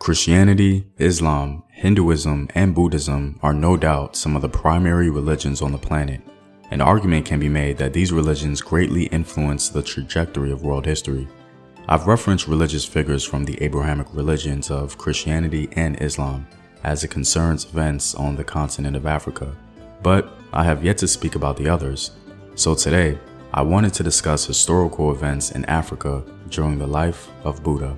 Christianity, Islam, Hinduism, and Buddhism are no doubt some of the primary religions on the planet. An argument can be made that these religions greatly influence the trajectory of world history. I've referenced religious figures from the Abrahamic religions of Christianity and Islam as it concerns events on the continent of Africa, but I have yet to speak about the others. So today, I wanted to discuss historical events in Africa during the life of Buddha.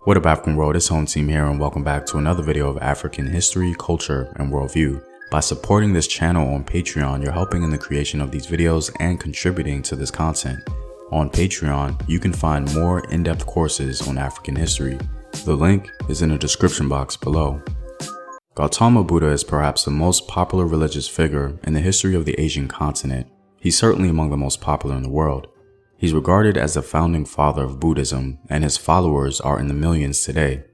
What up, African world? It's Home Team here, and welcome back to another video of African history, culture, and worldview. By supporting this channel on Patreon, you're helping in the creation of these videos and contributing to this content. On Patreon, you can find more in-depth courses on African history. The link is in the description box below. Gautama Buddha is perhaps the most popular religious figure in the history of the Asian continent. He's certainly among the most popular in the world. He's regarded as the founding father of Buddhism, and his followers are in the millions today.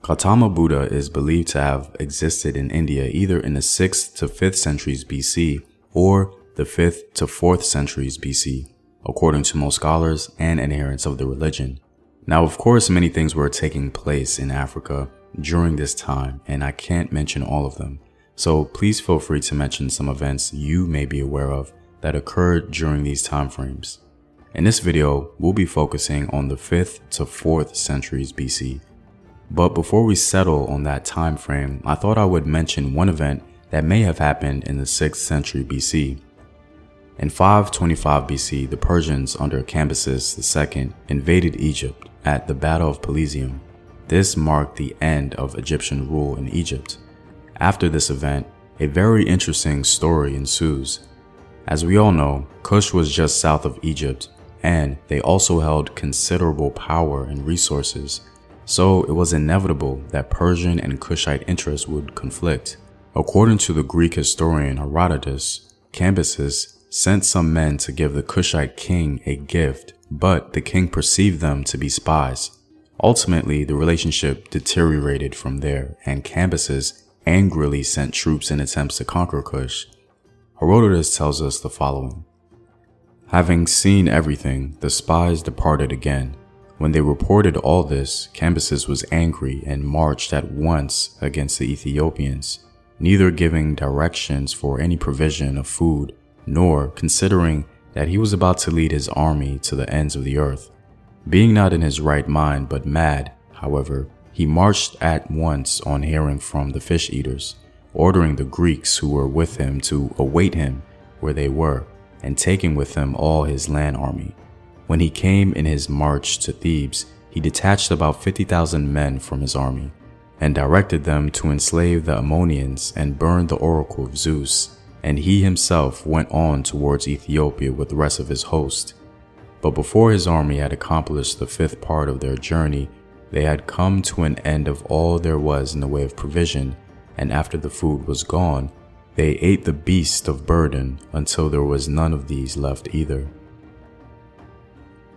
Gautama Buddha is believed to have existed in India either in the 6th to 5th centuries BC or the 5th to 4th centuries BC, according to most scholars and adherents of the religion. Now, of course, many things were taking place in Africa during this time, and I can't mention all of them. So please feel free to mention some events you may be aware of that occurred during these time frames. In this video, we'll be focusing on the 5th to 4th centuries BC. But before we settle on that time frame, I thought I would mention one event that may have happened in the 6th century BC. In 525 BC, the Persians under Cambyses II invaded Egypt at the Battle of Pelusium. This marked the end of Egyptian rule in Egypt. After this event, a very interesting story ensues. As we all know, Kush was just south of Egypt, and they also held considerable power and resources, so it was inevitable that Persian and Kushite interests would conflict. According to the Greek historian Herodotus, Cambyses sent some men to give the Kushite king a gift, but the king perceived them to be spies. Ultimately, the relationship deteriorated from there, and Cambyses angrily sent troops in attempts to conquer Kush. Herodotus tells us the following. Having seen everything, the spies departed again. When they reported all this, Cambyses was angry and marched at once against the Ethiopians, neither giving directions for any provision of food, nor considering that he was about to lead his army to the ends of the earth. Being not in his right mind but mad, however, he marched at once on hearing from the fish eaters, ordering the Greeks who were with him to await him where they were, and taking with him all his land army. When he came in his march to Thebes, he detached about 50,000 men from his army, and directed them to enslave the Ammonians and burn the oracle of Zeus, and he himself went on towards Ethiopia with the rest of his host. But before his army had accomplished the 5th part of their journey, they had come to an end of all there was in the way of provision, and after the food was gone, they ate the beast of burden until there was none of these left either.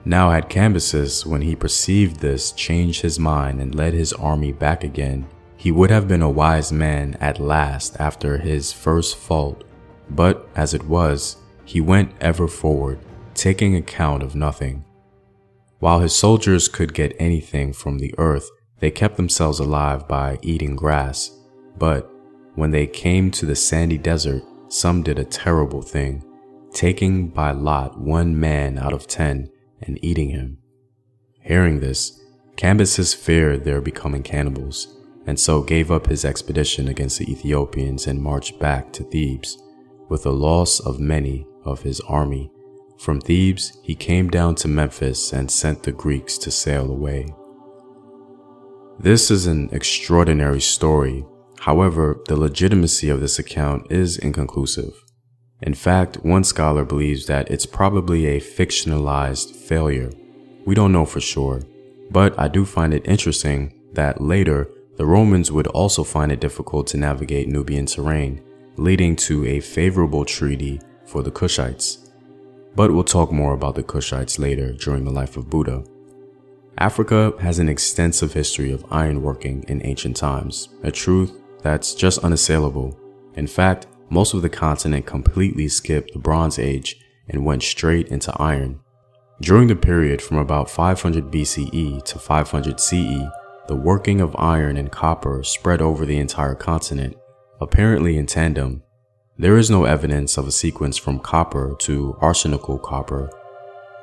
Now had Cambyses, when he perceived this, changed his mind and led his army back again, he would have been a wise man at last after his first fault. But as it was, he went ever forward, taking account of nothing. While his soldiers could get anything from the earth, they kept themselves alive by eating grass. But when they came to the sandy desert, some did a terrible thing, taking by lot 1 man out of 10 and eating him. Hearing this, Cambyses feared their becoming cannibals, and so gave up his expedition against the Ethiopians and marched back to Thebes, with the loss of many of his army. From Thebes, he came down to Memphis and sent the Greeks to sail away. This is an extraordinary story. However, the legitimacy of this account is inconclusive. In fact, one scholar believes that it's probably a fictionalized failure. We don't know for sure, but I do find it interesting that later, the Romans would also find it difficult to navigate Nubian terrain, leading to a favorable treaty for the Kushites. But we'll talk more about the Kushites later during the life of Buddha. Africa has an extensive history of ironworking in ancient times, a truth that's just unassailable. In fact, most of the continent completely skipped the Bronze Age and went straight into iron. During the period from about 500 BCE to 500 CE, the working of iron and copper spread over the entire continent, apparently in tandem. There is no evidence of a sequence from copper to arsenical copper,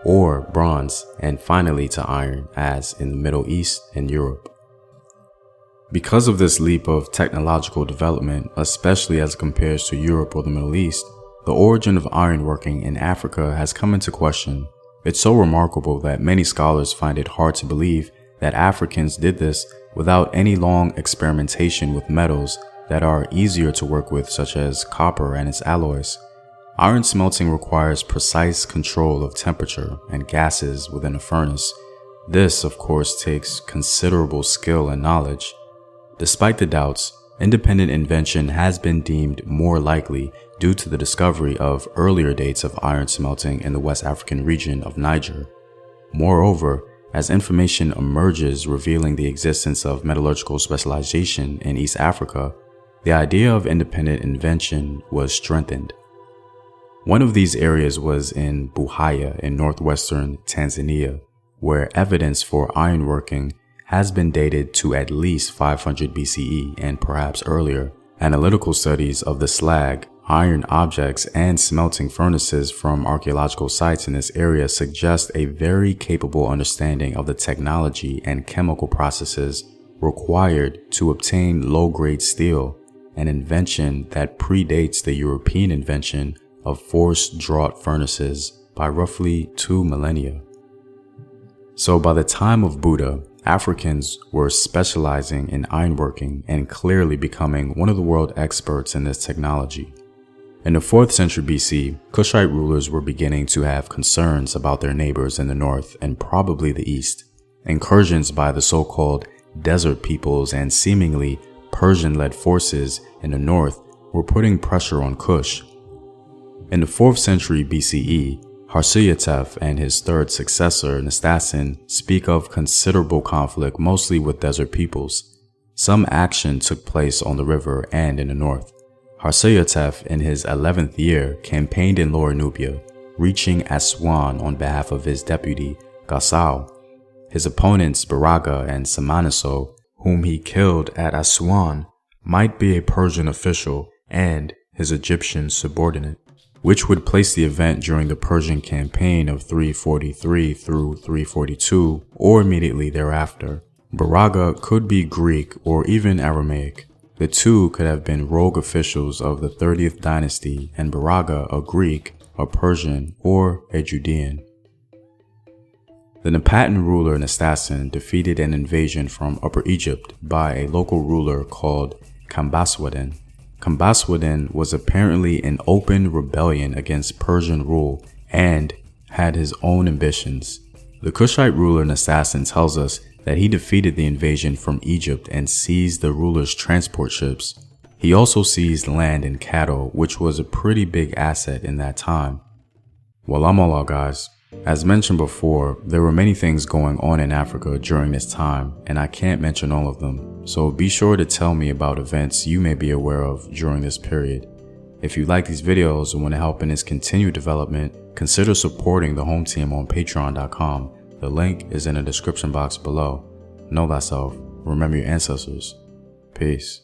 or bronze, and finally to iron, as in the Middle East and Europe. Because of this leap of technological development, especially as compared to Europe or the Middle East, the origin of ironworking in Africa has come into question. It's so remarkable that many scholars find it hard to believe that Africans did this without any long experimentation with metals that are easier to work with, such as copper and its alloys. Iron smelting requires precise control of temperature and gases within a furnace. This, of course, takes considerable skill and knowledge. Despite the doubts, independent invention has been deemed more likely due to the discovery of earlier dates of iron smelting in the West African region of Niger. Moreover, as information emerges revealing the existence of metallurgical specialization in East Africa, the idea of independent invention was strengthened. One of these areas was in Buhaya in northwestern Tanzania, where evidence for ironworking has been dated to at least 500 BCE and perhaps earlier. Analytical studies of the slag, iron objects, and smelting furnaces from archaeological sites in this area suggest a very capable understanding of the technology and chemical processes required to obtain low-grade steel, an invention that predates the European invention of forced draught furnaces by roughly 2 millennia. So by the time of Buddha, Africans were specializing in ironworking and clearly becoming one of the world experts in this technology. In the 4th century BC, Kushite rulers were beginning to have concerns about their neighbors in the north and probably the east. Incursions by the so-called desert peoples and seemingly Persian-led forces in the north were putting pressure on Kush. In the 4th century BCE, Harsuyatev and his third successor, Nastacen, speak of considerable conflict mostly with desert peoples. Some action took place on the river and in the north. Harsuyatev, in his 11th year, campaigned in Lower Nubia, reaching Aswan on behalf of his deputy, Gasau. His opponents, Baraga and Samaniso, whom he killed at Aswan, might be a Persian official and his Egyptian subordinate, which would place the event during the Persian campaign of 343 through 342 or immediately thereafter. Baraga could be Greek or even Aramaic. The two could have been rogue officials of the 30th dynasty and Baraga a Greek, a Persian, or a Judean. The Napatan ruler Nastacen defeated an invasion from Upper Egypt by a local ruler called Kambasweden. Kambasweden was apparently in open rebellion against Persian rule and had his own ambitions. The Kushite ruler Nastacen tells us that he defeated the invasion from Egypt and seized the ruler's transport ships. He also seized land and cattle, which was a pretty big asset in that time. Well, I'm all out, guys. As mentioned before, there were many things going on in Africa during this time, and I can't mention all of them, so be sure to tell me about events you may be aware of during this period. If you like these videos and want to help in its continued development, consider supporting the home team on patreon.com. The link is in the description box below. Know thyself, remember your ancestors. Peace.